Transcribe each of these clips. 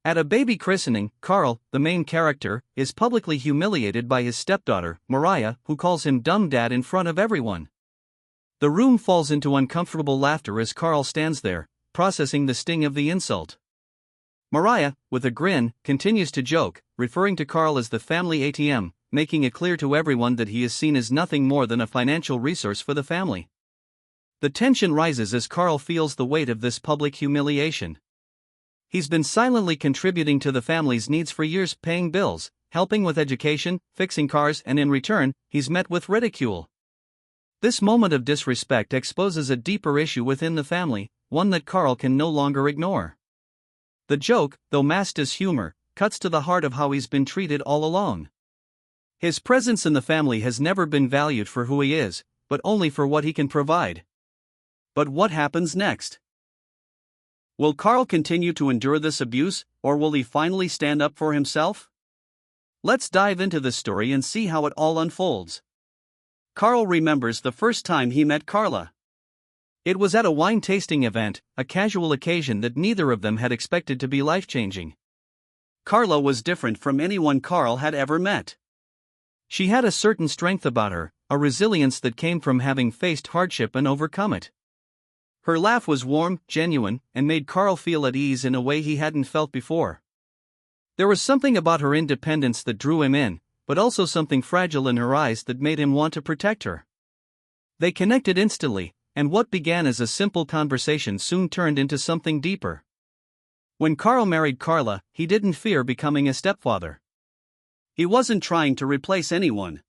At a baby christening, Carl, the main character, is publicly humiliated by his stepdaughter, Mariah, who calls him dumb dad in front of everyone. The room falls into uncomfortable laughter as Carl stands there, processing the sting of the insult. Mariah, with a grin, continues to joke, referring to Carl as the family ATM, making it clear to everyone that he is seen as nothing more than a financial resource for the family. The tension rises as Carl feels the weight of this public humiliation. He's been silently contributing to the family's needs for years, paying bills, helping with education, fixing cars, and in return, he's met with ridicule. This moment of disrespect exposes a deeper issue within the family, one that Carl can no longer ignore. The joke, though masked as humor, cuts to the heart of how he's been treated all along. His presence in the family has never been valued for who he is, but only for what he can provide. But what happens next? Will Carl continue to endure this abuse, or will he finally stand up for himself? Let's dive into the story and see how it all unfolds. Carl remembers the first time he met Carla. It was at a wine tasting event, a casual occasion that neither of them had expected to be life-changing. Carla was different from anyone Carl had ever met. She had a certain strength about her, a resilience that came from having faced hardship and overcome it. Her laugh was warm, genuine, and made Carl feel at ease in a way he hadn't felt before. There was something about her independence that drew him in, but also something fragile in her eyes that made him want to protect her. They connected instantly, and what began as a simple conversation soon turned into something deeper. When Carl married Carla, he didn't fear becoming a stepfather. He wasn't trying to replace anyone.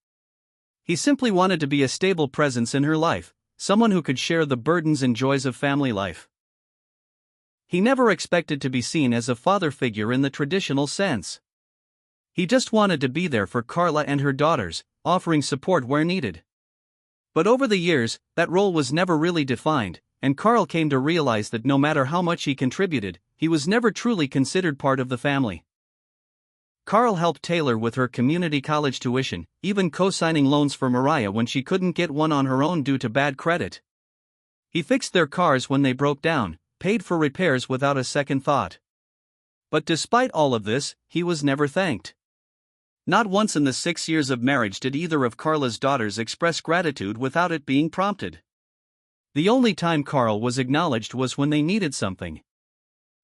He simply wanted to be a stable presence in her life, someone who could share the burdens and joys of family life. He never expected to be seen as a father figure in the traditional sense. He just wanted to be there for Carla and her daughters, offering support where needed. But over the years, that role was never really defined, and Carl came to realize that no matter how much he contributed, he was never truly considered part of the family. Carl helped Taylor with her community college tuition, even co-signing loans for Mariah when she couldn't get one on her own due to bad credit. He fixed their cars when they broke down, paid for repairs without a second thought. But despite all of this, he was never thanked. Not once in the 6 years of marriage did either of Carla's daughters express gratitude without it being prompted. The only time Carl was acknowledged was when they needed something.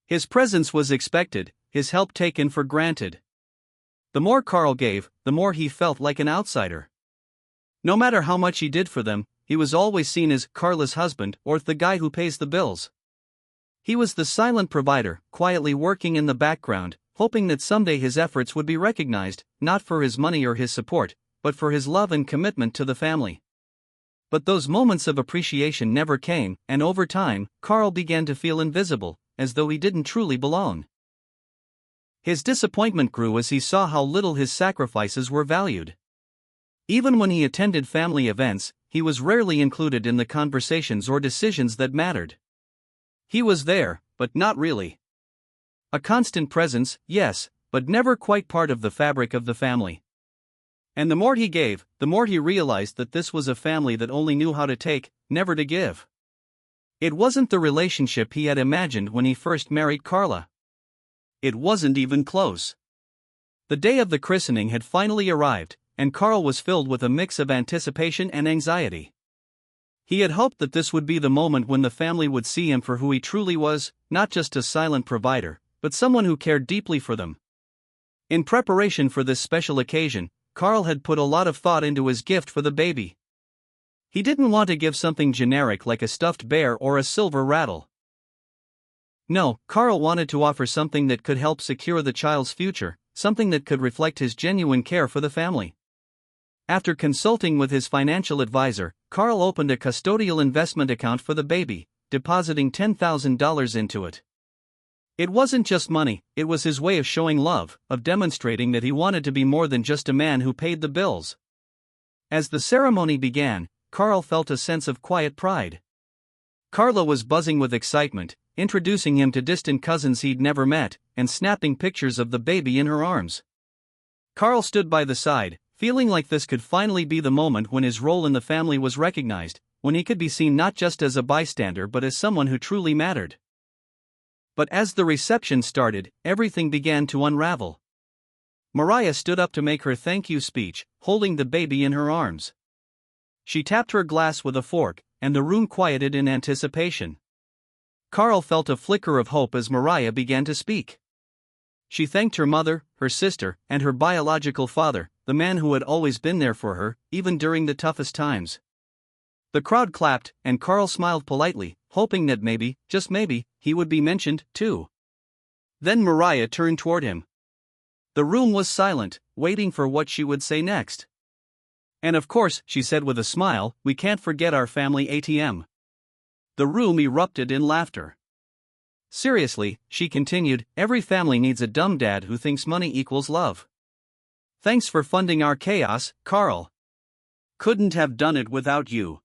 His presence was expected, his help taken for granted. The more Carl gave, the more he felt like an outsider. No matter how much he did for them, he was always seen as Carla's husband or the guy who pays the bills. He was the silent provider, quietly working in the background, hoping that someday his efforts would be recognized, not for his money or his support, but for his love and commitment to the family. But those moments of appreciation never came, and over time, Carl began to feel invisible, as though he didn't truly belong. His disappointment grew as he saw how little his sacrifices were valued. Even when he attended family events, he was rarely included in the conversations or decisions that mattered. He was there, but not really. A constant presence, yes, but never quite part of the fabric of the family. And the more he gave, the more he realized that this was a family that only knew how to take, never to give. It wasn't the relationship he had imagined when he first married Carla. It wasn't even close. The day of the christening had finally arrived, and Carl was filled with a mix of anticipation and anxiety. He had hoped that this would be the moment when the family would see him for who he truly was, not just a silent provider, but someone who cared deeply for them. In preparation for this special occasion, Carl had put a lot of thought into his gift for the baby. He didn't want to give something generic like a stuffed bear or a silver rattle. No, Carl wanted to offer something that could help secure the child's future, something that could reflect his genuine care for the family. After consulting with his financial advisor, Carl opened a custodial investment account for the baby, depositing $10,000 into it. It wasn't just money, it was his way of showing love, of demonstrating that he wanted to be more than just a man who paid the bills. As the ceremony began, Carl felt a sense of quiet pride. Carla was buzzing with excitement, introducing him to distant cousins he'd never met, and snapping pictures of the baby in her arms. Carl stood by the side, feeling like this could finally be the moment when his role in the family was recognized, when he could be seen not just as a bystander but as someone who truly mattered. But as the reception started, everything began to unravel. Mariah stood up to make her thank you speech, holding the baby in her arms. She tapped her glass with a fork, and the room quieted in anticipation. Carl felt a flicker of hope as Mariah began to speak. She thanked her mother, her sister, and her biological father, the man who had always been there for her, even during the toughest times. The crowd clapped, and Carl smiled politely, hoping that maybe, just maybe, he would be mentioned, too. Then Mariah turned toward him. The room was silent, waiting for what she would say next. And of course, she said with a smile, we can't forget our family ATM. The room erupted in laughter. Seriously, she continued, every family needs a dumb dad who thinks money equals love. Thanks for funding our chaos, Carl. Couldn't have done it without you.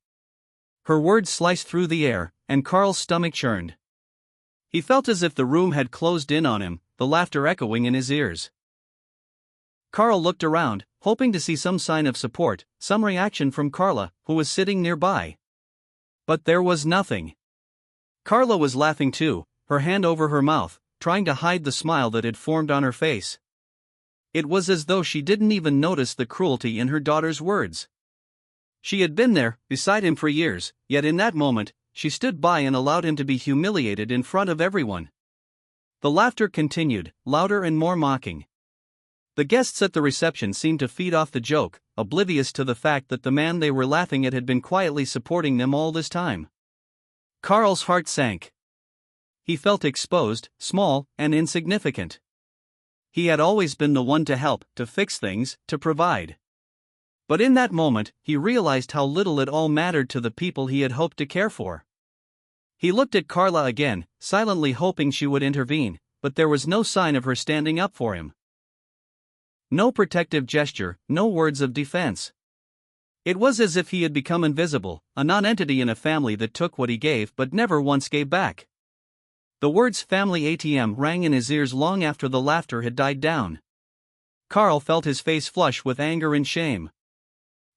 Her words sliced through the air, and Carl's stomach churned. He felt as if the room had closed in on him, the laughter echoing in his ears. Carl looked around, hoping to see some sign of support, some reaction from Carla, who was sitting nearby. But there was nothing. Carla was laughing too, her hand over her mouth, trying to hide the smile that had formed on her face. It was as though she didn't even notice the cruelty in her daughter's words. She had been there, beside him for years, yet in that moment, she stood by and allowed him to be humiliated in front of everyone. The laughter continued, louder and more mocking. The guests at the reception seemed to feed off the joke, oblivious to the fact that the man they were laughing at had been quietly supporting them all this time. Carl's heart sank. He felt exposed, small, and insignificant. He had always been the one to help, to fix things, to provide. But in that moment, he realized how little it all mattered to the people he had hoped to care for. He looked at Carla again, silently hoping she would intervene, but there was no sign of her standing up for him. No protective gesture, no words of defense. It was as if he had become invisible, a non-entity in a family that took what he gave but never once gave back. The words family ATM rang in his ears long after the laughter had died down. Carl felt his face flush with anger and shame.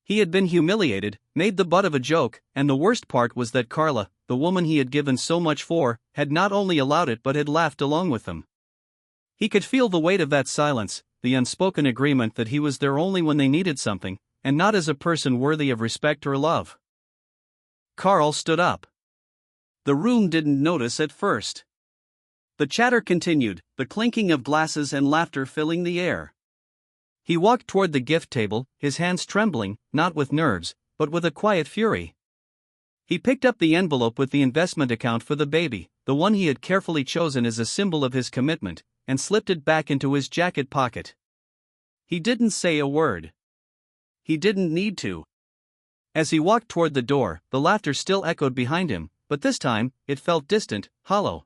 He had been humiliated, made the butt of a joke, and the worst part was that Carla, the woman he had given so much for, had not only allowed it but had laughed along with them. He could feel the weight of that silence, the unspoken agreement that he was there only when they needed something, and not as a person worthy of respect or love. Carl stood up. The room didn't notice at first. The chatter continued, the clinking of glasses and laughter filling the air. He walked toward the gift table, his hands trembling, not with nerves, but with a quiet fury. He picked up the envelope with the investment account for the baby, the one he had carefully chosen as a symbol of his commitment, and slipped it back into his jacket pocket. He didn't say a word. He didn't need to. As he walked toward the door, the laughter still echoed behind him, but this time, it felt distant, hollow.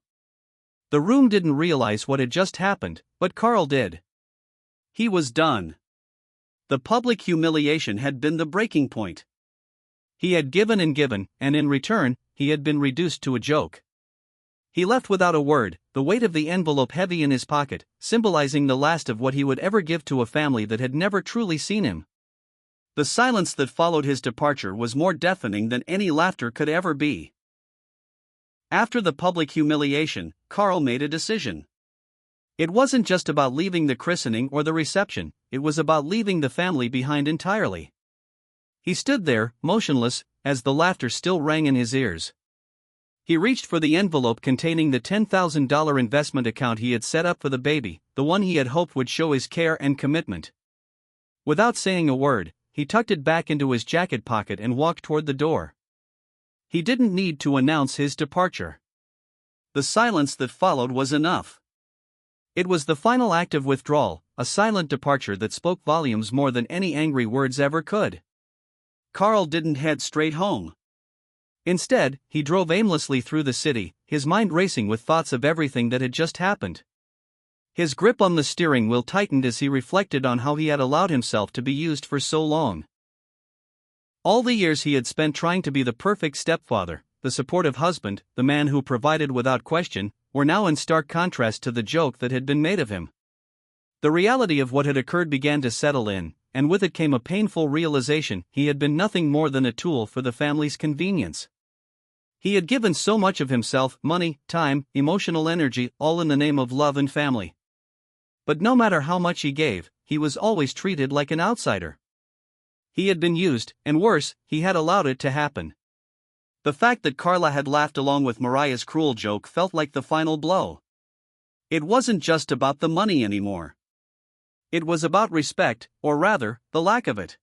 The room didn't realize what had just happened, but Carl did. He was done. The public humiliation had been the breaking point. He had given, and in return, he had been reduced to a joke. He left without a word, the weight of the envelope heavy in his pocket, symbolizing the last of what he would ever give to a family that had never truly seen him. The silence that followed his departure was more deafening than any laughter could ever be. After the public humiliation, Carl made a decision. It wasn't just about leaving the christening or the reception, it was about leaving the family behind entirely. He stood there, motionless, as the laughter still rang in his ears. He reached for the envelope containing the $10,000 investment account he had set up for the baby, the one he had hoped would show his care and commitment. Without saying a word, he tucked it back into his jacket pocket and walked toward the door. He didn't need to announce his departure. The silence that followed was enough. It was the final act of withdrawal, a silent departure that spoke volumes more than any angry words ever could. Carl didn't head straight home. Instead, he drove aimlessly through the city, his mind racing with thoughts of everything that had just happened. His grip on the steering wheel tightened as he reflected on how he had allowed himself to be used for so long. All the years he had spent trying to be the perfect stepfather, the supportive husband, the man who provided without question, were now in stark contrast to the joke that had been made of him. The reality of what had occurred began to settle in, and with it came a painful realization he had been nothing more than a tool for the family's convenience. He had given so much of himself, money, time, emotional energy, all in the name of love and family. But no matter how much he gave, he was always treated like an outsider. He had been used, and worse, he had allowed it to happen. The fact that Carla had laughed along with Mariah's cruel joke felt like the final blow. It wasn't just about the money anymore. It was about respect, or rather, the lack of it.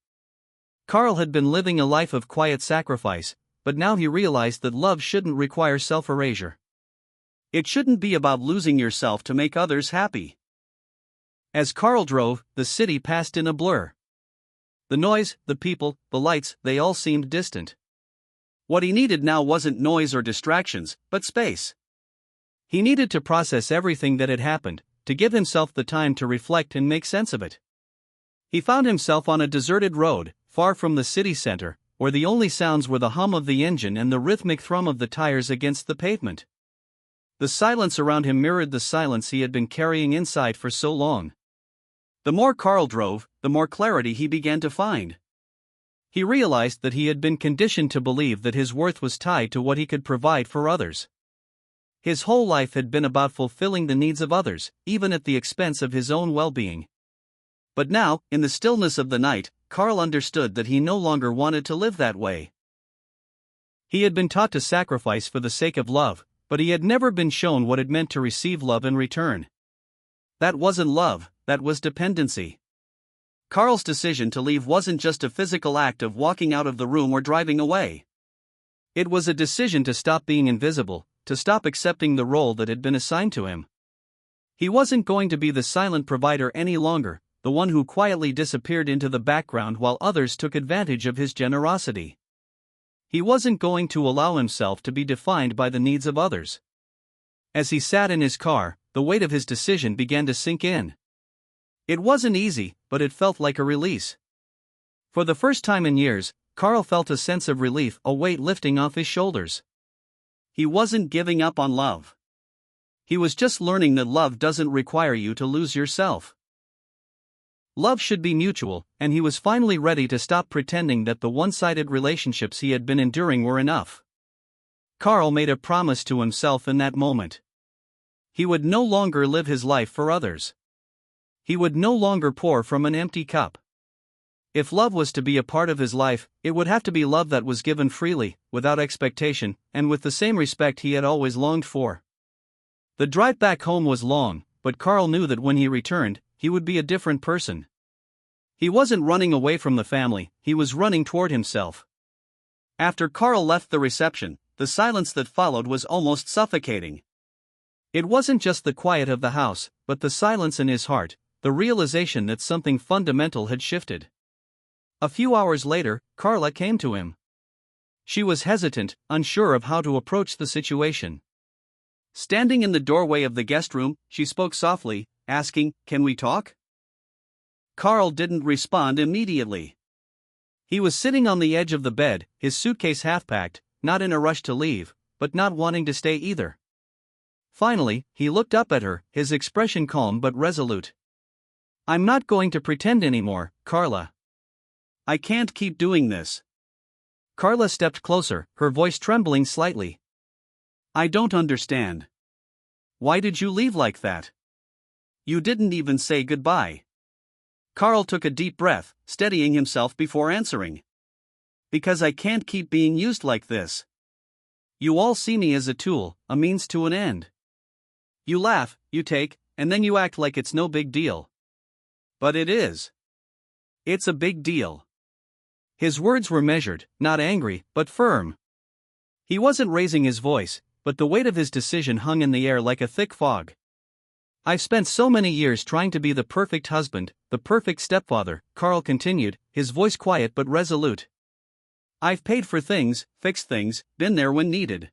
Carl had been living a life of quiet sacrifice, but now he realized that love shouldn't require self-erasure. It shouldn't be about losing yourself to make others happy. As Carl drove, the city passed in a blur. The noise, the people, the lights, they all seemed distant. What he needed now wasn't noise or distractions, but space. He needed to process everything that had happened, to give himself the time to reflect and make sense of it. He found himself on a deserted road, far from the city center, where the only sounds were the hum of the engine and the rhythmic thrum of the tires against the pavement. The silence around him mirrored the silence he had been carrying inside for so long. The more Carl drove, the more clarity he began to find. He realized that he had been conditioned to believe that his worth was tied to what he could provide for others. His whole life had been about fulfilling the needs of others, even at the expense of his own well-being. But now, in the stillness of the night, Carl understood that he no longer wanted to live that way. He had been taught to sacrifice for the sake of love, but he had never been shown what it meant to receive love in return. That wasn't love, that was dependency. Carl's decision to leave wasn't just a physical act of walking out of the room or driving away. It was a decision to stop being invisible, to stop accepting the role that had been assigned to him. He wasn't going to be the silent provider any longer, the one who quietly disappeared into the background while others took advantage of his generosity. He wasn't going to allow himself to be defined by the needs of others. As he sat in his car, the weight of his decision began to sink in. It wasn't easy, but it felt like a release. For the first time in years, Carl felt a sense of relief, a weight lifting off his shoulders. He wasn't giving up on love. He was just learning that love doesn't require you to lose yourself. Love should be mutual, and he was finally ready to stop pretending that the one-sided relationships he had been enduring were enough. Carl made a promise to himself in that moment. He would no longer live his life for others. He would no longer pour from an empty cup. If love was to be a part of his life, it would have to be love that was given freely, without expectation, and with the same respect he had always longed for. The drive back home was long, but Carl knew that when he returned, he would be a different person. He wasn't running away from the family, he was running toward himself. After Carl left the reception, the silence that followed was almost suffocating. It wasn't just the quiet of the house, but the silence in his heart, the realization that something fundamental had shifted. A few hours later, Carla came to him. She was hesitant, unsure of how to approach the situation. Standing in the doorway of the guest room, she spoke softly, asking, "Can we talk?" Carl didn't respond immediately. He was sitting on the edge of the bed, his suitcase half-packed, not in a rush to leave, but not wanting to stay either. Finally, he looked up at her, his expression calm but resolute. "I'm not going to pretend anymore, Carla. I can't keep doing this." Carla stepped closer, her voice trembling slightly. "I don't understand. Why did you leave like that? You didn't even say goodbye." Carl took a deep breath, steadying himself before answering. "Because I can't keep being used like this. You all see me as a tool, a means to an end. You laugh, you take, and then you act like it's no big deal. But it is. It's a big deal." His words were measured, not angry, but firm. He wasn't raising his voice, but the weight of his decision hung in the air like a thick fog. "I've spent so many years trying to be the perfect husband, the perfect stepfather," Carl continued, his voice quiet but resolute. "I've paid for things, fixed things, been there when needed.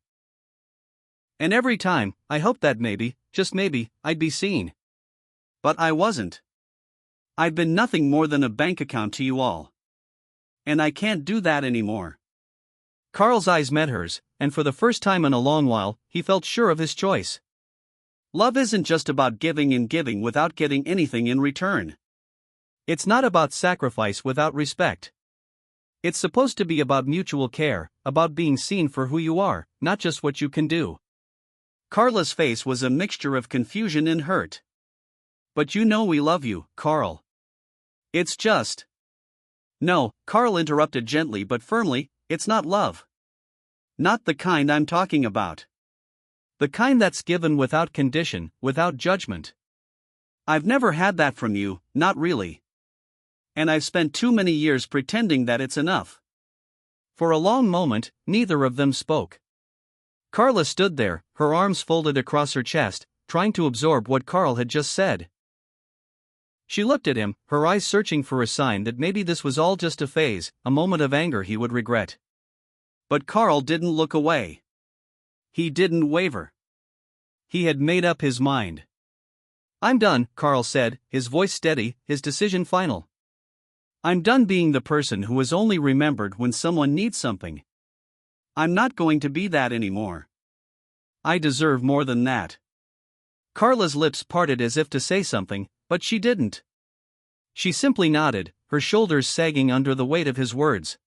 And every time, I hoped that maybe, just maybe, I'd be seen. But I wasn't. I've been nothing more than a bank account to you all. And I can't do that anymore." Carl's eyes met hers, and for the first time in a long while, he felt sure of his choice. Love isn't just about giving and giving without getting anything in return. It's not about sacrifice without respect. It's supposed to be about mutual care, about being seen for who you are, not just what you can do. Carla's face was a mixture of confusion and hurt. But you know we love you, Carl. It's just. No, Carl interrupted gently but firmly, it's not love. Not the kind I'm talking about. The kind that's given without condition, without judgment. I've never had that from you, not really. And I've spent too many years pretending that it's enough. For a long moment, neither of them spoke. Carla stood there, her arms folded across her chest, trying to absorb what Carl had just said. She looked at him, her eyes searching for a sign that maybe this was all just a phase, a moment of anger he would regret. But Carl didn't look away. He didn't waver. He had made up his mind. I'm done, Carl said, his voice steady, his decision final. I'm done being the person who is only remembered when someone needs something. I'm not going to be that anymore. I deserve more than that. Carla's lips parted as if to say something, but she didn't. She simply nodded, her shoulders sagging under the weight of his words.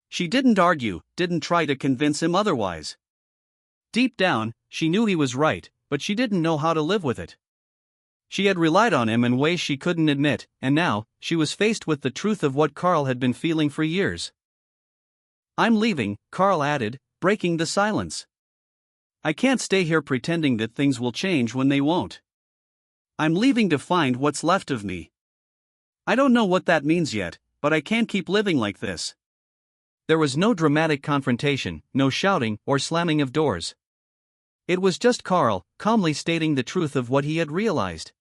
She didn't argue, didn't try to convince him otherwise. Deep down, she knew he was right, but she didn't know how to live with it. She had relied on him in ways she couldn't admit, and now, she was faced with the truth of what Carl had been feeling for years. I'm leaving, Carl added, breaking the silence. I can't stay here pretending that things will change when they won't. I'm leaving to find what's left of me. I don't know what that means yet, but I can't keep living like this. There was no dramatic confrontation, no shouting or slamming of doors. It was just Carl, calmly stating the truth of what he had realized.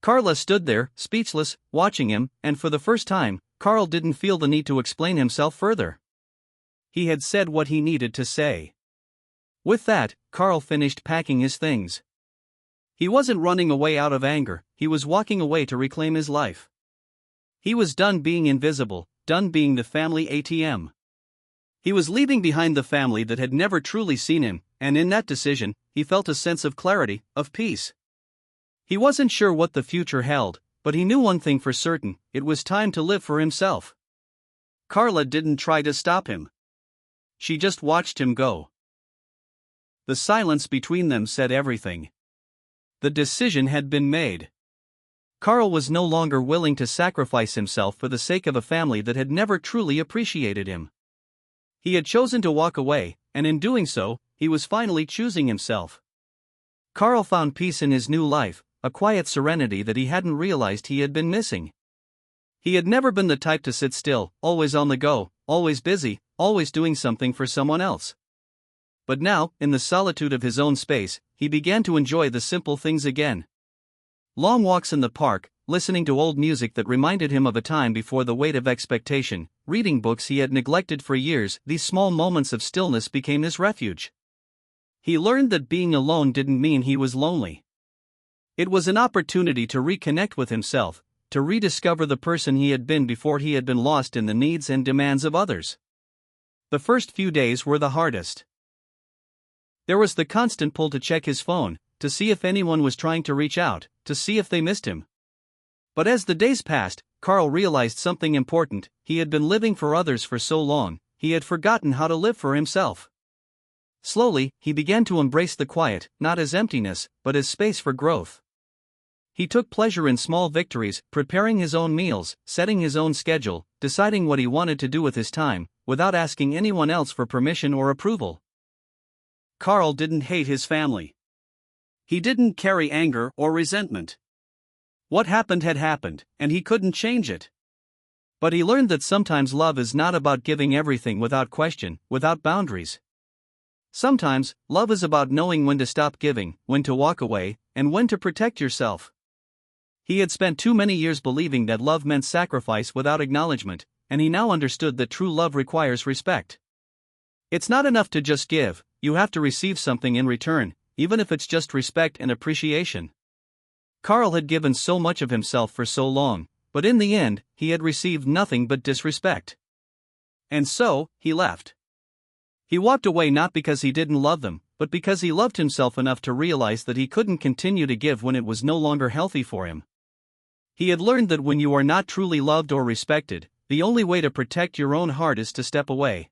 Carla stood there, speechless, watching him, and for the first time, Carl didn't feel the need to explain himself further. He had said what he needed to say. With that, Carl finished packing his things. He wasn't running away out of anger, he was walking away to reclaim his life. He was done being invisible, done being the family ATM. He was leaving behind the family that had never truly seen him, and in that decision, he felt a sense of clarity, of peace. He wasn't sure what the future held, but he knew one thing for certain, it was time to live for himself. Carla didn't try to stop him. She just watched him go. The silence between them said everything. The decision had been made. Carl was no longer willing to sacrifice himself for the sake of a family that had never truly appreciated him. He had chosen to walk away, and in doing so, he was finally choosing himself. Carl found peace in his new life, a quiet serenity that he hadn't realized he had been missing. He had never been the type to sit still, always on the go, always busy, always doing something for someone else. But now, in the solitude of his own space, he began to enjoy the simple things again. Long walks in the park, listening to old music that reminded him of a time before the weight of expectation, reading books he had neglected for years, these small moments of stillness became his refuge. He learned that being alone didn't mean he was lonely. It was an opportunity to reconnect with himself, to rediscover the person he had been before he had been lost in the needs and demands of others. The first few days were the hardest. There was the constant pull to check his phone, to see if anyone was trying to reach out, to see if they missed him. But as the days passed, Carl realized something important. He had been living for others for so long, he had forgotten how to live for himself. Slowly, he began to embrace the quiet, not as emptiness, but as space for growth. He took pleasure in small victories, preparing his own meals, setting his own schedule, deciding what he wanted to do with his time, without asking anyone else for permission or approval. Carl didn't hate his family. He didn't carry anger or resentment. What happened had happened, and he couldn't change it. But he learned that sometimes love is not about giving everything without question, without boundaries. Sometimes, love is about knowing when to stop giving, when to walk away, and when to protect yourself. He had spent too many years believing that love meant sacrifice without acknowledgement, and he now understood that true love requires respect. It's not enough to just give, you have to receive something in return, even if it's just respect and appreciation. Carl had given so much of himself for so long, but in the end, he had received nothing but disrespect. And so, he left. He walked away not because he didn't love them, but because he loved himself enough to realize that he couldn't continue to give when it was no longer healthy for him. He had learned that when you are not truly loved or respected, the only way to protect your own heart is to step away.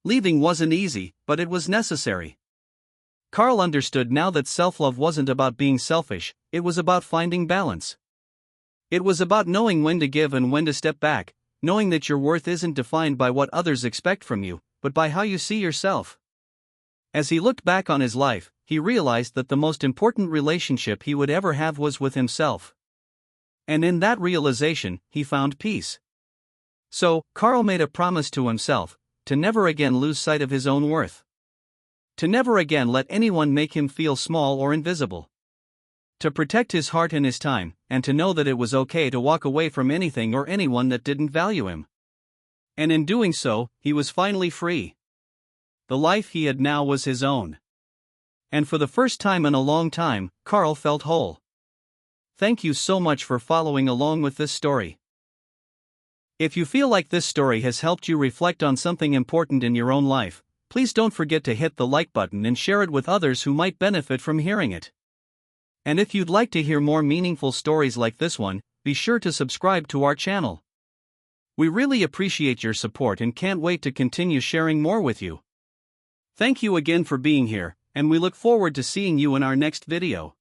Leaving wasn't easy, but it was necessary. Carl understood now that self-love wasn't about being selfish, it was about finding balance. It was about knowing when to give and when to step back, knowing that your worth isn't defined by what others expect from you, but by how you see yourself. As he looked back on his life, he realized that the most important relationship he would ever have was with himself. And in that realization, he found peace. So, Carl made a promise to himself, to never again lose sight of his own worth. To never again let anyone make him feel small or invisible. To protect his heart and his time, and to know that it was okay to walk away from anything or anyone that didn't value him. And in doing so, he was finally free. The life he had now was his own. And for the first time in a long time, Carl felt whole. Thank you so much for following along with this story. If you feel like this story has helped you reflect on something important in your own life, please don't forget to hit the like button and share it with others who might benefit from hearing it. And if you'd like to hear more meaningful stories like this one, be sure to subscribe to our channel. We really appreciate your support and can't wait to continue sharing more with you. Thank you again for being here, and we look forward to seeing you in our next video.